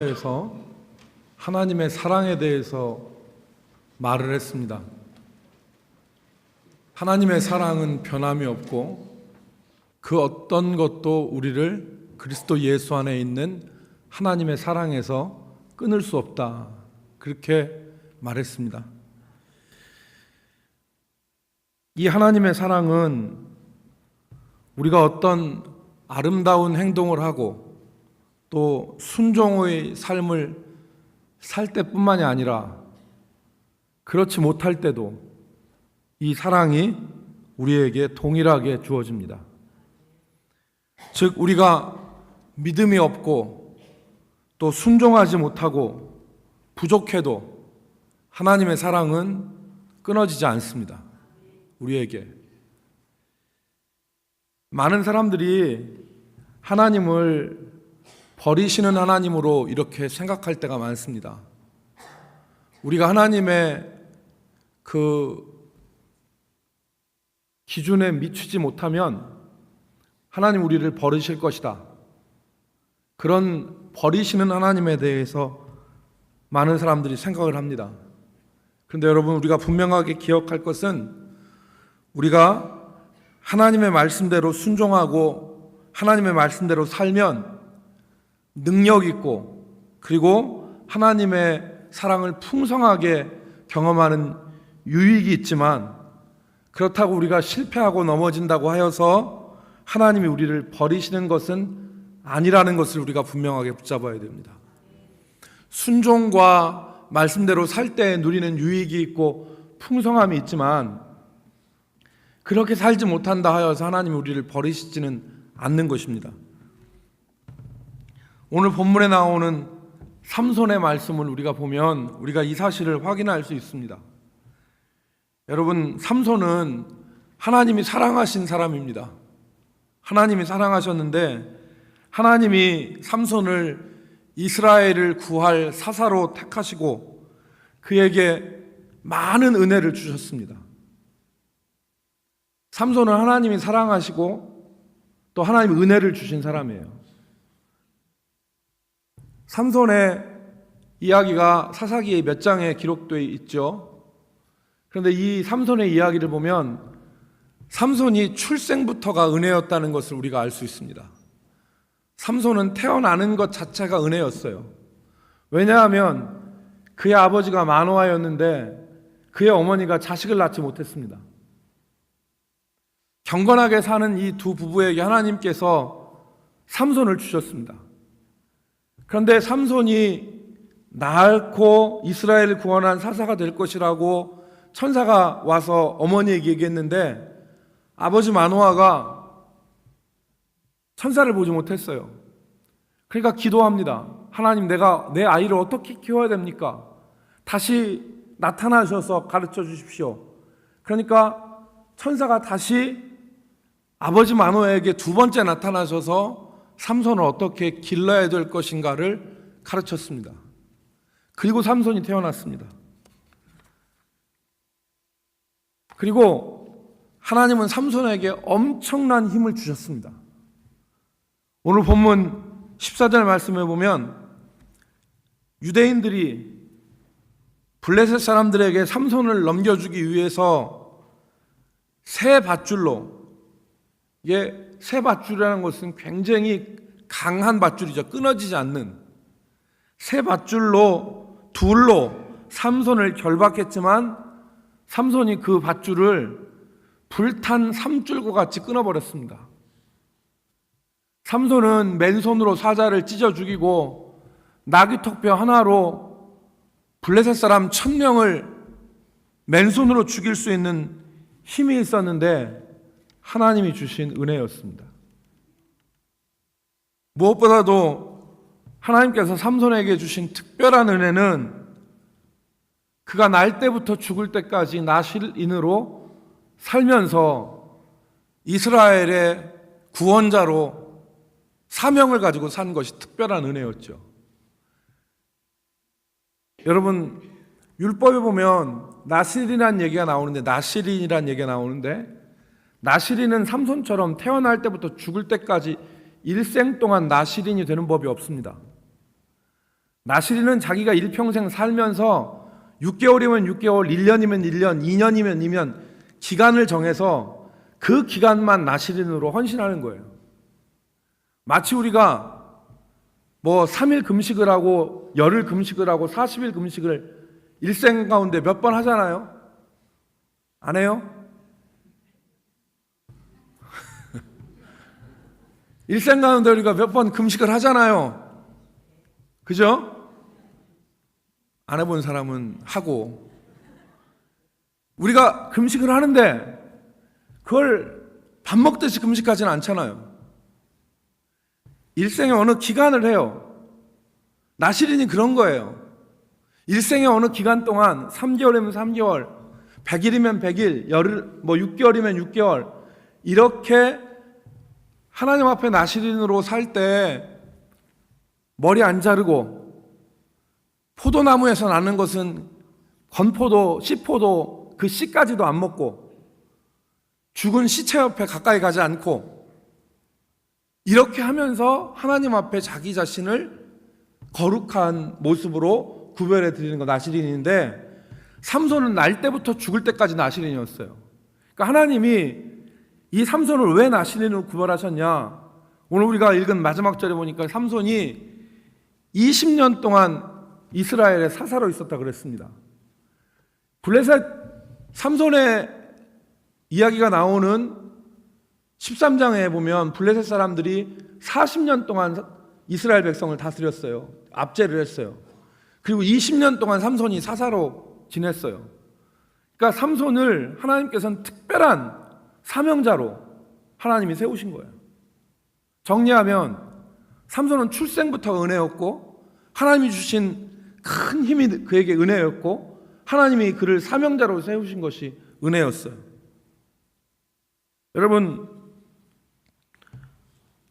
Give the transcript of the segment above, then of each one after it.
에서 하나님의 사랑에 대해서 말을 했습니다. 하나님의 사랑은 변함이 없고 그 어떤 것도 우리를 그리스도 예수 안에 있는 하나님의 사랑에서 끊을 수 없다. 그렇게 말했습니다. 이 하나님의 사랑은 우리가 어떤 아름다운 행동을 하고 또 순종의 삶을 살 때뿐만이 아니라 그렇지 못할 때도 이 사랑이 우리에게 동일하게 주어집니다. 즉 우리가 믿음이 없고 또 순종하지 못하고 부족해도 하나님의 사랑은 끊어지지 않습니다. 우리에게 많은 사람들이 하나님을 버리시는 하나님으로 이렇게 생각할 때가 많습니다. 우리가 하나님의 그 기준에 미치지 못하면 하나님 우리를 버리실 것이다. 그런 버리시는 하나님에 대해서 많은 사람들이 생각을 합니다. 그런데 여러분, 우리가 분명하게 기억할 것은 우리가 하나님의 말씀대로 순종하고 하나님의 말씀대로 살면 능력 있고 그리고 하나님의 사랑을 풍성하게 경험하는 유익이 있지만, 그렇다고 우리가 실패하고 넘어진다고 하여서 하나님이 우리를 버리시는 것은 아니라는 것을 우리가 분명하게 붙잡아야 됩니다. 순종과 말씀대로 살 때 누리는 유익이 있고 풍성함이 있지만 그렇게 살지 못한다 하여서 하나님이 우리를 버리시지는 않는 것입니다. 오늘 본문에 나오는 삼손의 말씀을 우리가 보면 우리가 이 사실을 확인할 수 있습니다. 여러분, 삼손은 하나님이 사랑하신 사람입니다. 하나님이 사랑하셨는데 하나님이 삼손을 이스라엘을 구할 사사로 택하시고 그에게 많은 은혜를 주셨습니다. 삼손은 하나님이 사랑하시고 또 하나님이 은혜를 주신 사람이에요. 삼손의 이야기가 사사기의 몇 장에 기록되어 있죠. 그런데 이 삼손의 이야기를 보면 삼손이 출생부터가 은혜였다는 것을 우리가 알 수 있습니다. 삼손은 태어나는 것 자체가 은혜였어요. 왜냐하면 그의 아버지가 마노아였는데 그의 어머니가 자식을 낳지 못했습니다. 경건하게 사는 이 두 부부에게 하나님께서 삼손을 주셨습니다. 그런데 삼손이 낳고 이스라엘을 구원한 사사가 될 것이라고 천사가 와서 어머니에게 얘기했는데 아버지 마노아가 천사를 보지 못했어요. 그러니까 기도합니다. 하나님, 내가 내 아이를 어떻게 키워야 됩니까? 다시 나타나셔서 가르쳐 주십시오. 그러니까 천사가 다시 아버지 마노아에게 두 번째 나타나셔서 삼손을 어떻게 길러야 될 것인가를 가르쳤습니다. 그리고 삼손이 태어났습니다. 그리고 하나님은 삼손에게 엄청난 힘을 주셨습니다. 오늘 본문 14절 말씀에 보면 유대인들이 블레셋 사람들에게 삼손을 넘겨주기 위해서 새 밧줄로, 이게 새 밧줄이라는 것은 굉장히 강한 밧줄이죠. 끊어지지 않는 새 밧줄로 둘로 삼손을 결박했지만 삼손이 그 밧줄을 불탄 삼줄과 같이 끊어버렸습니다. 삼손은 맨손으로 사자를 찢어 죽이고 나귀턱뼈 하나로 블레셋 사람 1000명을 맨손으로 죽일 수 있는 힘이 있었는데 하나님이 주신 은혜였습니다. 무엇보다도 하나님께서 삼손에게 주신 특별한 은혜는 그가 날 때부터 죽을 때까지 나실인으로 살면서 이스라엘의 구원자로 사명을 가지고 산 것이 특별한 은혜였죠. 여러분, 율법에 보면 나실이라는 얘기가 나오는데 나실인은 삼손처럼 태어날 때부터 죽을 때까지 일생 동안 나실인이 되는 법이 없습니다. 나시린은 자기가 일평생 살면서 6개월이면 6개월, 1년이면 1년, 2년이면 2년 기간을 정해서 그 기간만 나시린으로 헌신하는 거예요. 마치 우리가 뭐 3일 금식을 하고 열흘 금식을 하고 40일 금식을 일생 가운데 몇 번 하잖아요. 안 해요? 일생 가운데 우리가 몇 번 금식을 하잖아요. 그죠? 안 해본 사람은 하고. 우리가 금식을 하는데 그걸 밥 먹듯이 금식하지는 않잖아요. 일생의 어느 기간을 해요. 나시린이 그런 거예요. 일생의 어느 기간 동안 3개월이면 3개월, 100일이면 100일, 열흘, 뭐 6개월이면 6개월 이렇게 하나님 앞에 나시린으로 살 때 머리 안 자르고 포도나무에서 나는 것은 건포도, 씨포도 그 씨까지도 안 먹고 죽은 시체 옆에 가까이 가지 않고 이렇게 하면서 하나님 앞에 자기 자신을 거룩한 모습으로 구별해 드리는 거 나시린인데 삼손은 날 때부터 죽을 때까지 나시린이었어요. 그러니까 하나님이 이 삼손을 왜 나시린으로 구별하셨냐? 오늘 우리가 읽은 마지막 절에 보니까 삼손이 20년 동안 이스라엘에 사사로 있었다 그랬습니다. 블레셋 삼손의 이야기가 나오는 13장에 보면 블레셋 사람들이 40년 동안 이스라엘 백성을 다스렸어요. 압제를 했어요. 그리고 20년 동안 삼손이 사사로 지냈어요. 그러니까 삼손을 하나님께서는 특별한 사명자로 하나님이 세우신 거예요. 정리하면 삼손은 출생부터 은혜였고 하나님이 주신 큰 힘이 그에게 은혜였고 하나님이 그를 사명자로 세우신 것이 은혜였어요. 여러분,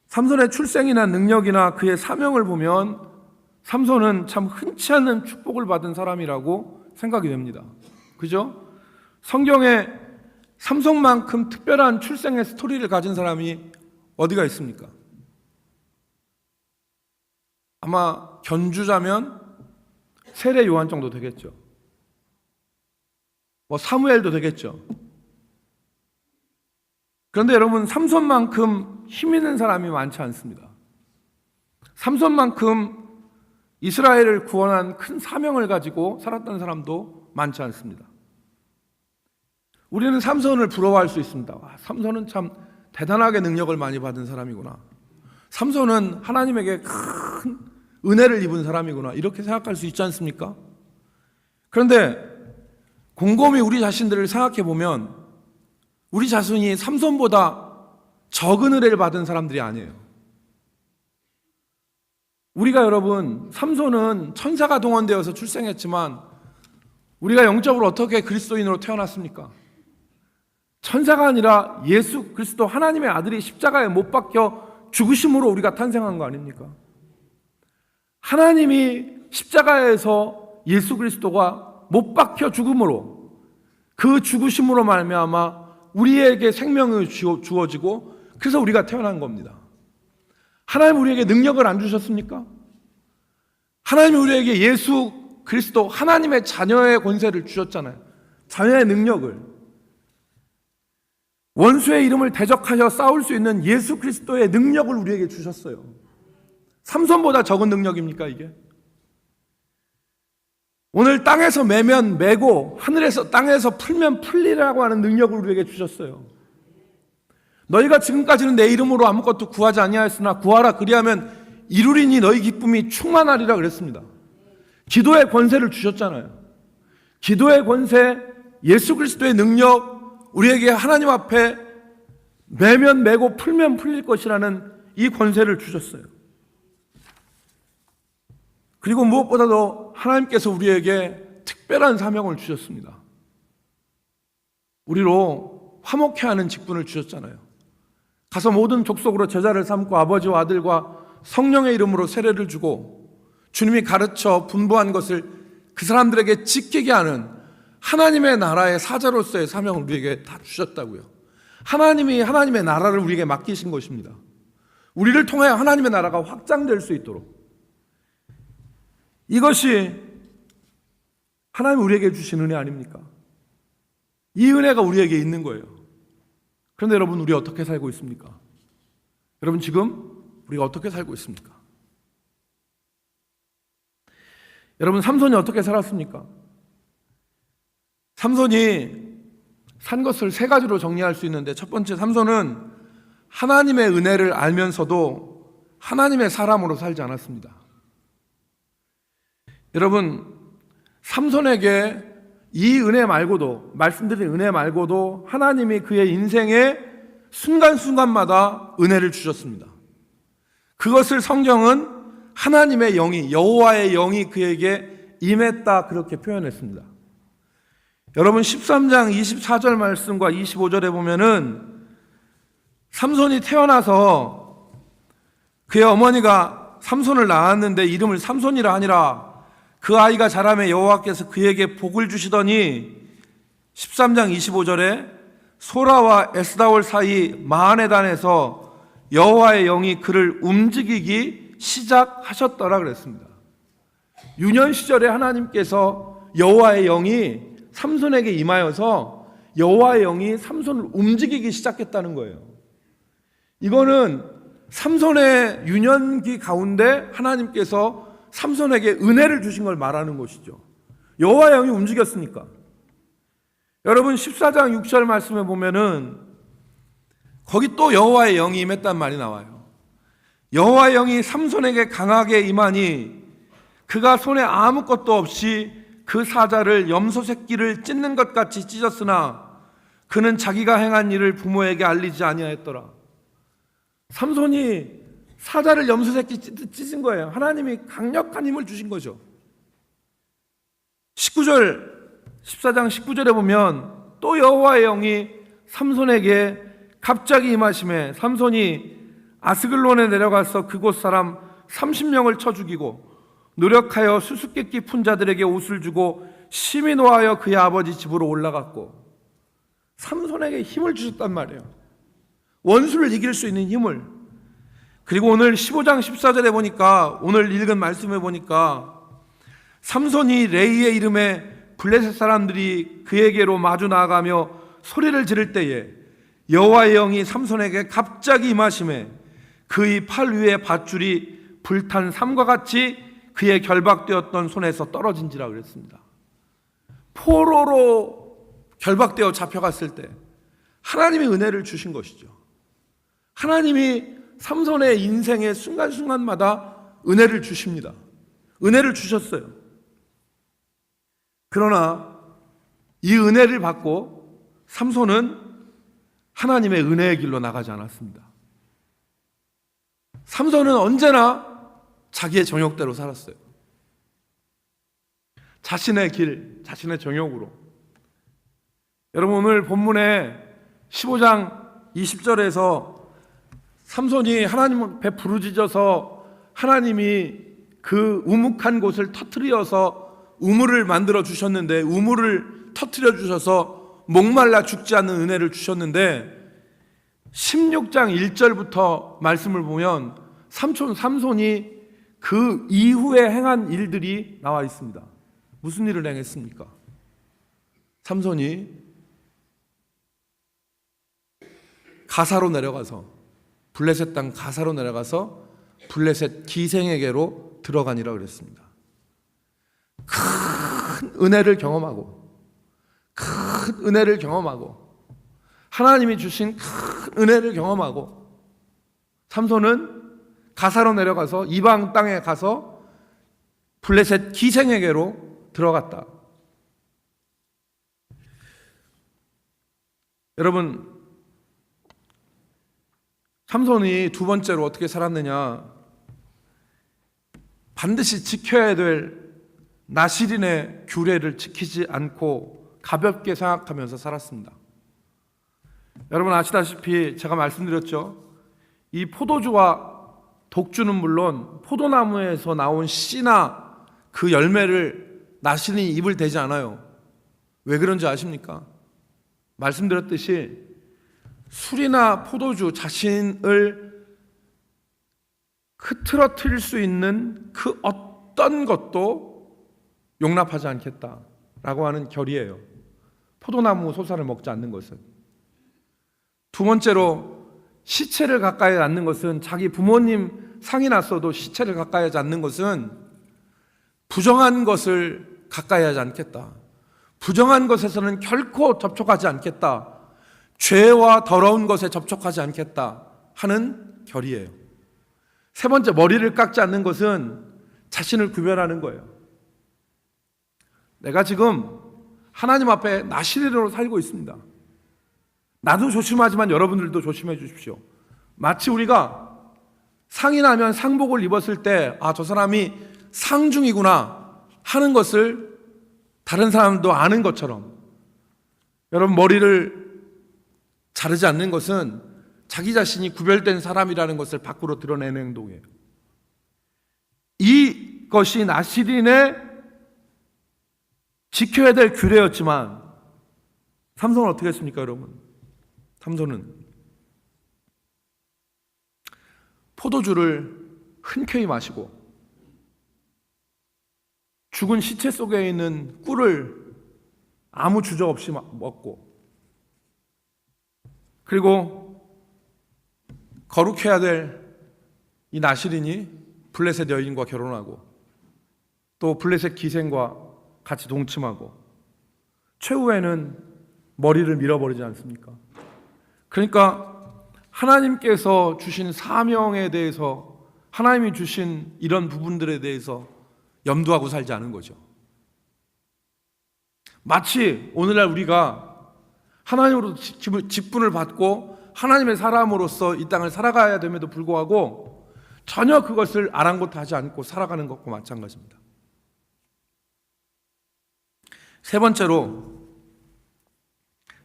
삼손의 출생이나 능력이나 그의 사명을 보면 삼손은 참 흔치 않은 축복을 받은 사람이라고 생각이 됩니다. 그죠? 성경에 삼손만큼 특별한 출생의 스토리를 가진 사람이 어디가 있습니까? 아마 견주자면 세례 요한 정도 되겠죠. 뭐 사무엘도 되겠죠. 그런데 여러분, 삼손만큼 힘 있는 사람이 많지 않습니다. 삼손만큼 이스라엘을 구원한 큰 사명을 가지고 살았던 사람도 많지 않습니다. 우리는 삼손을 부러워할 수 있습니다. 와, 삼손은 참 대단하게 능력을 많이 받은 사람이구나. 삼손은 하나님에게 큰 은혜를 입은 사람이구나. 이렇게 생각할 수 있지 않습니까? 그런데 곰곰이 우리 자신들을 생각해 보면 우리 자신이 삼손보다 적은 은혜를 받은 사람들이 아니에요. 우리가 여러분, 삼손은 천사가 동원되어서 출생했지만 우리가 영적으로 어떻게 그리스도인으로 태어났습니까? 천사가 아니라 예수 그리스도 하나님의 아들이 십자가에 못 박혀 죽으심으로 우리가 탄생한 거 아닙니까? 하나님이 십자가에서 예수 그리스도가 못 박혀 죽음으로 그 죽으심으로 말미암아 우리에게 생명이 주어지고 그래서 우리가 태어난 겁니다. 하나님 우리에게 능력을 안 주셨습니까? 하나님이 우리에게 예수 그리스도 하나님의 자녀의 권세를 주셨잖아요. 자녀의 능력을. 원수의 이름을 대적하여 싸울 수 있는 예수 그리스도의 능력을 우리에게 주셨어요. 삼손보다 적은 능력입니까 이게? 오늘 땅에서 매면 매고 하늘에서 땅에서 풀면 풀리라고 하는 능력을 우리에게 주셨어요. 너희가 지금까지는 내 이름으로 아무것도 구하지 아니하였으나 구하라 그리하면 이루리니 너희 기쁨이 충만하리라 그랬습니다. 기도의 권세를 주셨잖아요. 기도의 권세, 예수 그리스도의 능력, 우리에게 하나님 앞에 매면 매고 풀면 풀릴 것이라는 이 권세를 주셨어요. 그리고 무엇보다도 하나님께서 우리에게 특별한 사명을 주셨습니다. 우리로 화목해 하는 직분을 주셨잖아요. 가서 모든 족속으로 제자를 삼고 아버지와 아들과 성령의 이름으로 세례를 주고 주님이 가르쳐 분부한 것을 그 사람들에게 지키게 하는 하나님의 나라의 사자로서의 사명을 우리에게 다 주셨다고요. 하나님이 하나님의 나라를 우리에게 맡기신 것입니다. 우리를 통하여 하나님의 나라가 확장될 수 있도록. 이것이 하나님 우리에게 주신 은혜 아닙니까? 이 은혜가 우리에게 있는 거예요. 그런데 여러분, 우리 어떻게 살고 있습니까? 여러분, 지금 우리가 어떻게 살고 있습니까? 여러분, 삼손이 어떻게 살았습니까? 삼손이 산 것을 세 가지로 정리할 수 있는데, 첫 번째, 삼손은 하나님의 은혜를 알면서도 하나님의 사람으로 살지 않았습니다. 여러분, 삼손에게 이 은혜 말고도, 말씀드린 은혜 말고도 하나님이 그의 인생의 순간순간마다 은혜를 주셨습니다. 그것을 성경은 하나님의 영이, 여호와의 영이 그에게 임했다, 그렇게 표현했습니다. 여러분, 13장 24절 말씀과 25절에 보면은 삼손이 태어나서 그의 어머니가 삼손을 낳았는데 이름을 삼손이라 하니라. 그 아이가 자라매 여호와께서 그에게 복을 주시더니 13장 25절에 소라와 에스다올 사이 마하네단에서 여호와의 영이 그를 움직이기 시작하셨더라 그랬습니다. 유년 시절에 하나님께서 여호와의 영이 삼손에게 임하여서 여호와의 영이 삼손을 움직이기 시작했다는 거예요. 이거는 삼손의 유년기 가운데 하나님께서 삼손에게 은혜를 주신 걸 말하는 것이죠. 여호와의 영이 움직였으니까. 여러분, 14장 6절 말씀에 보면은 거기 또 여호와의 영이 임했단 말이 나와요. 여호와의 영이 삼손에게 강하게 임하니 그가 손에 아무것도 없이 그 사자를 염소 새끼를 찢는 것 같이 찢었으나 그는 자기가 행한 일을 부모에게 알리지 아니하였더라. 삼손이 사자를 염소 새끼 찢은 거예요. 하나님이 강력한 힘을 주신 거죠. 14장 19절에 보면 또 여호와의 영이 삼손에게 갑자기 임하심에 삼손이 아스글론에 내려가서 그곳 사람 30명을 쳐 죽이고 노력하여 수수께끼 푼 자들에게 옷을 주고 심히 노하여 그의 아버지 집으로 올라갔고, 삼손에게 힘을 주셨단 말이에요. 원수를 이길 수 있는 힘을. 그리고 오늘 15장 14절에 보니까, 오늘 읽은 말씀에 보니까 삼손이 레이의 이름에 블레셋 사람들이 그에게로 마주 나아가며 소리를 지를 때에 여호와의 영이 삼손에게 갑자기 임하심에 그의 팔 위에 밧줄이 불탄 삼과 같이 그의 결박되었던 손에서 떨어진지라 그랬습니다. 포로로 결박되어 잡혀갔을 때 하나님이 은혜를 주신 것이죠. 하나님이 삼손의 인생의 순간순간마다 은혜를 주십니다. 은혜를 주셨어요. 그러나 이 은혜를 받고 삼손은 하나님의 은혜의 길로 나가지 않았습니다. 삼손은 언제나 자기의 정욕대로 살았어요. 자신의 길, 자신의 정욕으로. 여러분, 오늘 본문에 15장 20절에서 삼손이 하나님 앞에 부르짖어서 하나님이 그 우묵한 곳을 터뜨려서 우물을 만들어 주셨는데, 우물을 터뜨려 주셔서 목말라 죽지 않는 은혜를 주셨는데, 16장 1절부터 말씀을 보면 삼손이 그 이후에 행한 일들이 나와 있습니다. 무슨 일을 행했습니까? 삼손이 가사로 내려가서, 블레셋 땅 가사로 내려가서 블레셋 기생에게로 들어가니라 그랬습니다. 큰 은혜를 경험하고, 큰 은혜를 경험하고, 하나님이 주신 큰 은혜를 경험하고, 삼손은 가사로 내려가서 이방 땅에 가서 블레셋 기생에게로 들어갔다. 여러분, 삼손이 두 번째로 어떻게 살았느냐? 반드시 지켜야 될 나실인의 규례를 지키지 않고 가볍게 생각하면서 살았습니다. 여러분 아시다시피 제가 말씀드렸죠. 이 포도주와 독주는 물론 포도나무에서 나온 씨나 그 열매를 나실인이 입을 대지 않아요. 왜 그런지 아십니까? 말씀드렸듯이 술이나 포도주 자신을 흐트러뜨릴 수 있는 그 어떤 것도 용납하지 않겠다라고 하는 결의예요. 포도나무 소사를 먹지 않는 것은. 두 번째로 시체를 가까이 않는 것은, 자기 부모님 상이 났어도 시체를 가까이 하지 않는 것은 부정한 것을 가까이 하지 않겠다. 부정한 것에서는 결코 접촉하지 않겠다. 죄와 더러운 것에 접촉하지 않겠다 하는 결의예요. 세 번째, 머리를 깎지 않는 것은 자신을 구별하는 거예요. 내가 지금 하나님 앞에 나시린으로 살고 있습니다. 나도 조심하지만 여러분들도 조심해 주십시오. 마치 우리가 상이 나면 상복을 입었을 때 저 사람이 상중이구나 하는 것을 다른 사람도 아는 것처럼, 여러분, 머리를 자르지 않는 것은 자기 자신이 구별된 사람이라는 것을 밖으로 드러내는 행동이에요. 이것이 나시린의 지켜야 될 규례였지만 삼손은 어떻게 했습니까, 여러분? 삼손은 포도주를 흔쾌히 마시고 죽은 시체 속에 있는 꿀을 아무 주저 없이 먹고, 그리고 거룩해야 될 이 나시린이 블레셋 여인과 결혼하고 또 블레셋 기생과 같이 동침하고 최후에는 머리를 밀어버리지 않습니까? 그러니까 하나님께서 주신 사명에 대해서, 하나님이 주신 이런 부분들에 대해서 염두하고 살지 않은 거죠. 마치 오늘날 우리가 하나님으로 직분을 받고 하나님의 사람으로서 이 땅을 살아가야 됨에도 불구하고 전혀 그것을 아랑곳하지 않고 살아가는 것과 마찬가지입니다. 세 번째로,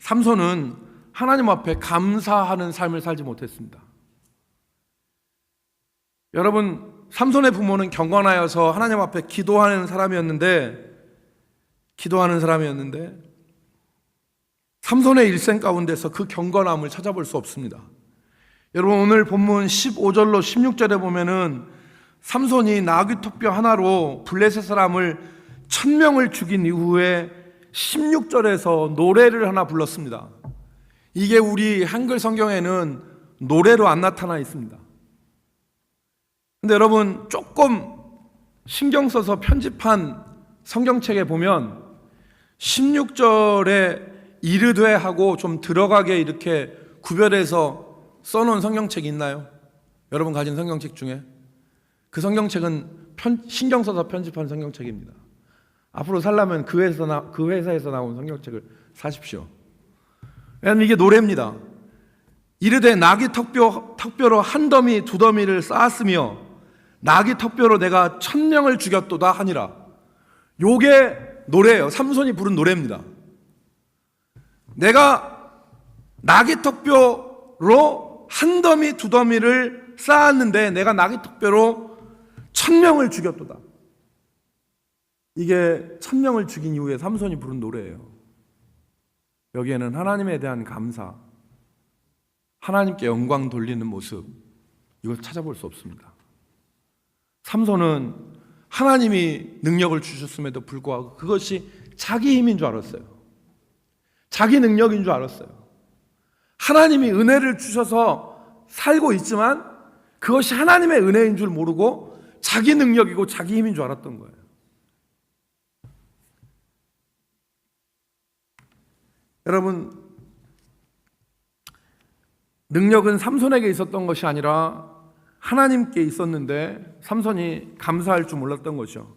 삼손은 하나님 앞에 감사하는 삶을 살지 못했습니다. 여러분, 삼손의 부모는 경건하여서 하나님 앞에 기도하는 사람이었는데 삼손의 일생 가운데서 그 경건함을 찾아볼 수 없습니다. 여러분, 오늘 본문 15절로 16절에 보면은 삼손이 나귀 턱뼈 하나로 블레셋 사람을 1000명을 죽인 이후에 16절에서 노래를 하나 불렀습니다. 이게 우리 한글 성경에는 노래로 안 나타나 있습니다. 근데 여러분, 조금 신경 써서 편집한 성경책에 보면 16절에 이르되 하고 좀 들어가게 이렇게 구별해서 써놓은 성경책이 있나요? 여러분 가진 성경책 중에? 그 성경책은 신경 써서 편집한 성경책입니다. 앞으로 살려면 그 회사에서 나온 성경책을 사십시오. 왜냐하면 이게 노래입니다. 이르되 나귀 턱뼈로 한 더미 두 더미를 쌓았으며 나귀 턱뼈로 내가 1000명을 죽였도다 하니라. 요게 노래예요. 삼손이 부른 노래입니다. 내가 나귀 턱뼈로 한 더미 두 더미를 쌓았는데 내가 나귀 턱뼈로 1000명을 죽였도다. 이게 1000명을 죽인 이후에 삼손이 부른 노래예요. 여기에는 하나님에 대한 감사, 하나님께 영광 돌리는 모습, 이걸 찾아볼 수 없습니다. 삼손은 하나님이 능력을 주셨음에도 불구하고 그것이 자기 힘인 줄 알았어요. 자기 능력인 줄 알았어요. 하나님이 은혜를 주셔서 살고 있지만 그것이 하나님의 은혜인 줄 모르고 자기 능력이고 자기 힘인 줄 알았던 거예요. 여러분, 능력은 삼손에게 있었던 것이 아니라 하나님께 있었는데 삼손이 감사할 줄 몰랐던 거죠.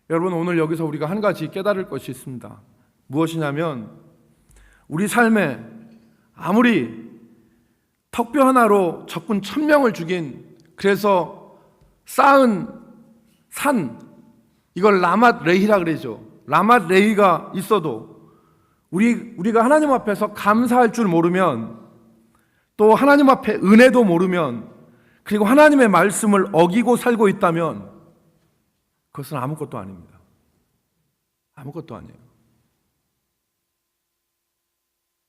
여러분, 오늘 여기서 우리가 한 가지 깨달을 것이 있습니다. 무엇이냐면, 우리 삶에 아무리 턱뼈 하나로 적군 1000명을 죽인, 그래서 쌓은 산, 이걸 라맛 레히라 그러죠. 라맛 레히가 있어도 우리가 하나님 앞에서 감사할 줄 모르면, 또 하나님 앞에 은혜도 모르면, 그리고 하나님의 말씀을 어기고 살고 있다면 그것은 아무것도 아닙니다. 아무것도 아니에요.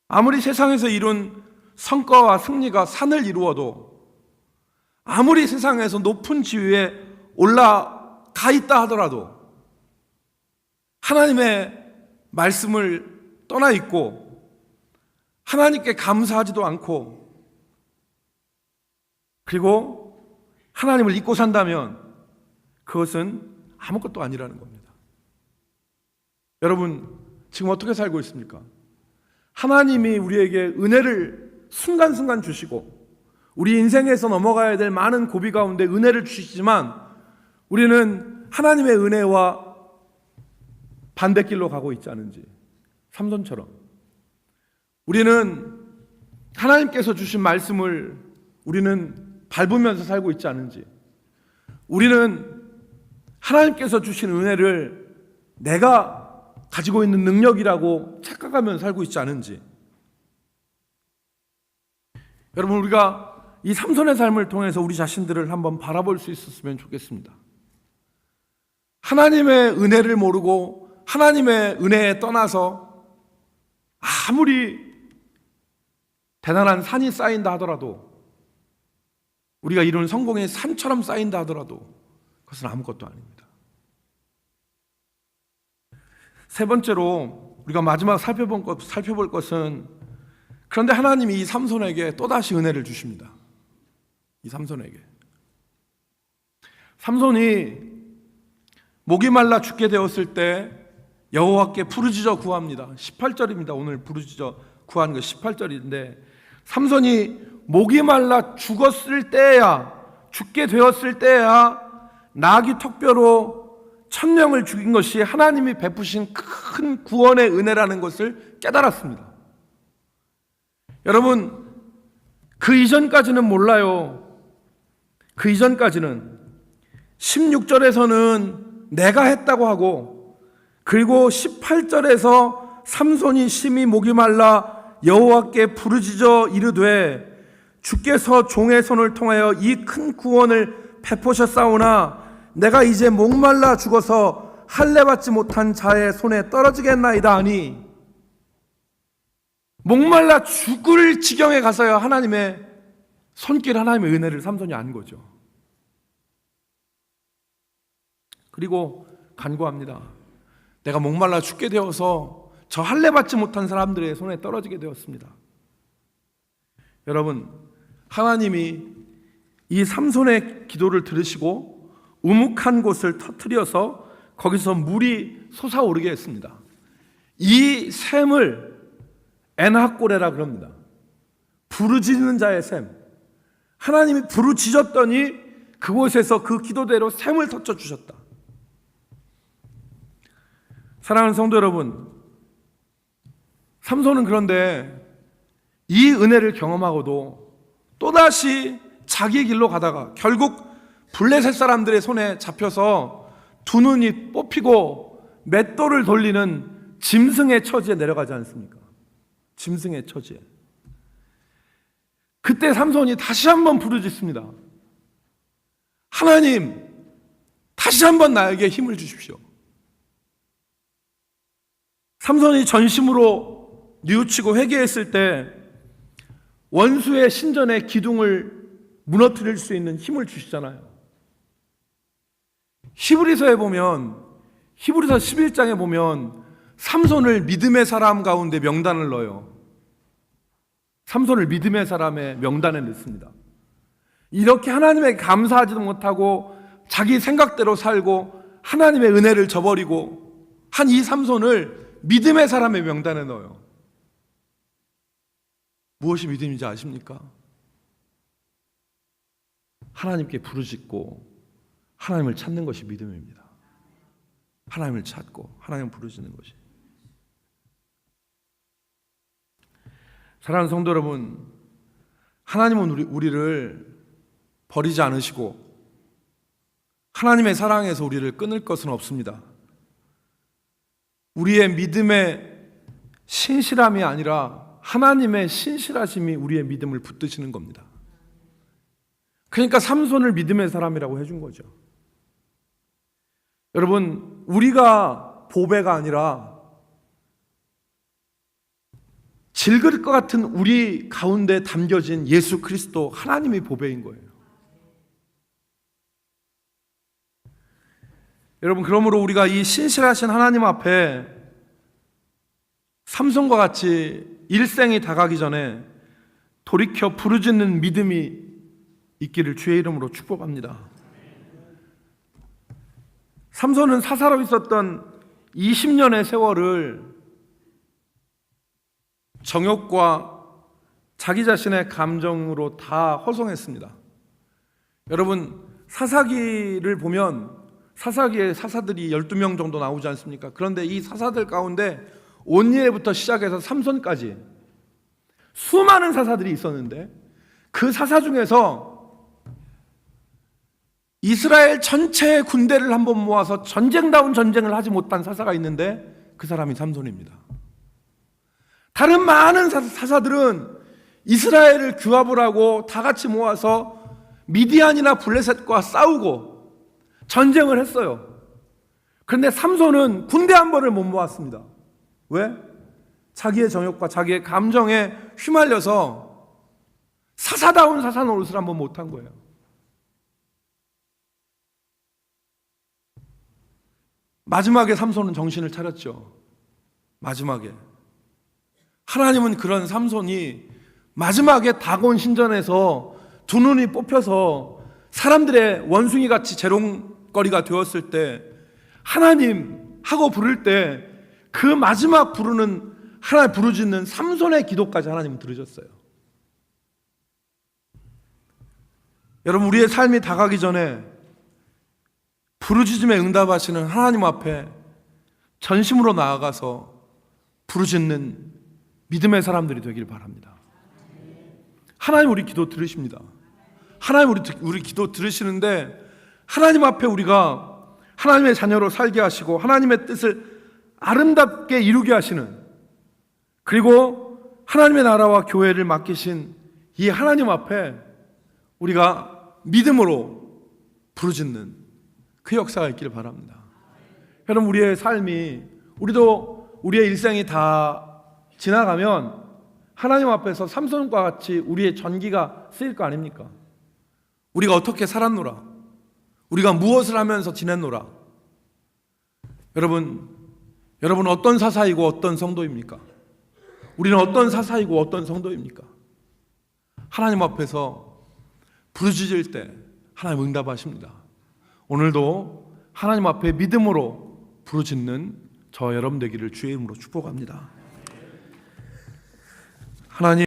아무리 세상에서 이룬 성과와 승리가 산을 이루어도, 아무리 세상에서 높은 지위에 올라간 가 있다 하더라도 하나님의 말씀을 떠나 있고 하나님께 감사하지도 않고 그리고 하나님을 잊고 산다면 그것은 아무것도 아니라는 겁니다. 여러분, 지금 어떻게 살고 있습니까? 하나님이 우리에게 은혜를 순간순간 주시고 우리 인생에서 넘어가야 될 많은 고비 가운데 은혜를 주시지만 우리는 하나님의 은혜와 반대길로 가고 있지 않은지, 삼손처럼 우리는 하나님께서 주신 말씀을 우리는 밟으면서 살고 있지 않은지, 우리는 하나님께서 주신 은혜를 내가 가지고 있는 능력이라고 착각하면서 살고 있지 않은지. 여러분, 우리가 이 삼손의 삶을 통해서 우리 자신들을 한번 바라볼 수 있었으면 좋겠습니다. 하나님의 은혜를 모르고 하나님의 은혜에 떠나서 아무리 대단한 산이 쌓인다 하더라도, 우리가 이룬 성공의 산처럼 쌓인다 하더라도 그것은 아무것도 아닙니다. 세 번째로 우리가 마지막 살펴볼 것은, 그런데 하나님이 이 삼손에게 또다시 은혜를 주십니다. 이 삼손에게. 삼손이 목이 말라 죽게 되었을 때 여호와께 부르짖어 구합니다. 18절입니다. 오늘 부르짖어 구하는 거 18절인데, 삼손이 목이 말라 죽게 되었을 때야 나귀 턱뼈로 1000명을 죽인 것이 하나님이 베푸신 큰 구원의 은혜라는 것을 깨달았습니다. 여러분, 그 이전까지는 몰라요. 그 이전까지는 16절에서는 내가 했다고 하고, 그리고 18절에서 삼손이 심히 목이 말라 여호와께 부르짖어 이르되 주께서 종의 손을 통하여 이 큰 구원을 베푸셨사오나 내가 이제 목말라 죽어서 할례 받지 못한 자의 손에 떨어지겠나이다 하니, 목말라 죽을 지경에 가서야 하나님의 손길, 하나님의 은혜를 삼손이 안 거죠. 그리고 간구합니다. 내가 목말라 죽게 되어서 저 할례 받지 못한 사람들의 손에 떨어지게 되었습니다. 여러분, 하나님이 이 삼손의 기도를 들으시고 우묵한 곳을 터뜨려서 거기서 물이 솟아오르게 했습니다. 이 샘을 엔하꼬레라 그럽니다. 부르짖는 자의 샘. 하나님이 부르짖었더니 그곳에서 그 기도대로 샘을 터쳐주셨다. 사랑하는 성도 여러분, 삼손은 그런데 이 은혜를 경험하고도 또다시 자기 길로 가다가 결국 블레셋 사람들의 손에 잡혀서 두 눈이 뽑히고 맷돌을 돌리는 짐승의 처지에 내려가지 않습니까? 짐승의 처지에. 그때 삼손이 다시 한번 부르짖습니다. 하나님, 다시 한번 나에게 힘을 주십시오. 삼손이 전심으로 뉘우치고 회개했을 때 원수의 신전의 기둥을 무너뜨릴 수 있는 힘을 주시잖아요. 히브리서에 보면, 히브리서 11장에 보면 삼손을 믿음의 사람 가운데 명단을 넣어요. 삼손을 믿음의 사람의 명단에 넣습니다. 이렇게 하나님에게 감사하지도 못하고 자기 생각대로 살고 하나님의 은혜를 저버리고 한 이 삼손을 믿음의 사람의 명단에 넣어요. 무엇이 믿음인지 아십니까? 하나님께 부르짖고 하나님을 찾는 것이 믿음입니다. 하나님을 찾고 하나님을 부르짖는 것이. 사랑하는 성도 여러분, 하나님은 우리를 버리지 않으시고 하나님의 사랑에서 우리를 끊을 것은 없습니다. 우리의 믿음의 신실함이 아니라 하나님의 신실하심이 우리의 믿음을 붙드시는 겁니다. 그러니까 삼손을 믿음의 사람이라고 해준 거죠. 여러분, 우리가 보배가 아니라 질그릇 것 같은 우리 가운데 담겨진 예수 그리스도, 하나님이 보배인 거예요. 여러분, 그러므로 우리가 이 신실하신 하나님 앞에 삼손과 같이 일생이 다가기 전에 돌이켜 부르짖는 믿음이 있기를 주의 이름으로 축복합니다. 삼손은 사사로 있었던 20년의 세월을 정욕과 자기 자신의 감정으로 다 허송했습니다. 여러분, 사사기를 보면 사사기에 사사들이 12명 정도 나오지 않습니까? 그런데 이 사사들 가운데 온니엘부터 시작해서 삼손까지 수많은 사사들이 있었는데 그 사사 중에서 이스라엘 전체의 군대를 한번 모아서 전쟁다운 전쟁을 하지 못한 사사가 있는데 그 사람이 삼손입니다. 다른 많은 사사들은 이스라엘을 규합을 하고 다 같이 모아서 미디안이나 블레셋과 싸우고 전쟁을 했어요. 그런데 삼손은 군대 한 번을 못 모았습니다. 왜? 자기의 정욕과 자기의 감정에 휘말려서 사사다운 사사 노릇을 한번 못한 거예요. 마지막에 삼손은 정신을 차렸죠. 마지막에 하나님은 그런 삼손이 마지막에 다곤 신전에서 두 눈이 뽑혀서 사람들의 원숭이같이 재롱거리가 되었을 때 하나님 하고 부를 때 그 마지막 부르는 하나님 부르짖는 삼손의 기도까지 하나님은 들으셨어요. 여러분, 우리의 삶이 다가기 전에 부르짖음에 응답하시는 하나님 앞에 전심으로 나아가서 부르짖는 믿음의 사람들이 되길 바랍니다. 하나님 우리 기도 들으십니다. 하나님 우리 기도 들으시는데 하나님 앞에 우리가 하나님의 자녀로 살게 하시고 하나님의 뜻을 아름답게 이루게 하시는, 그리고 하나님의 나라와 교회를 맡기신 이 하나님 앞에 우리가 믿음으로 부르짖는 그 역사가 있기를 바랍니다. 여러분, 우리의 삶이, 우리의 일생이 다 지나가면 하나님 앞에서 삼손과 같이 우리의 전기가 쓰일 거 아닙니까? 우리가 어떻게 살았노라, 우리가 무엇을 하면서 지냈노라. 여러분 어떤 사사이고 어떤 성도입니까? 우리는 어떤 사사이고 어떤 성도입니까? 하나님 앞에서 부르짖을 때 하나님 응답하십니다. 오늘도 하나님 앞에 믿음으로 부르짖는 저 여러분 되기를 주의 이름으로 축복합니다. 하나님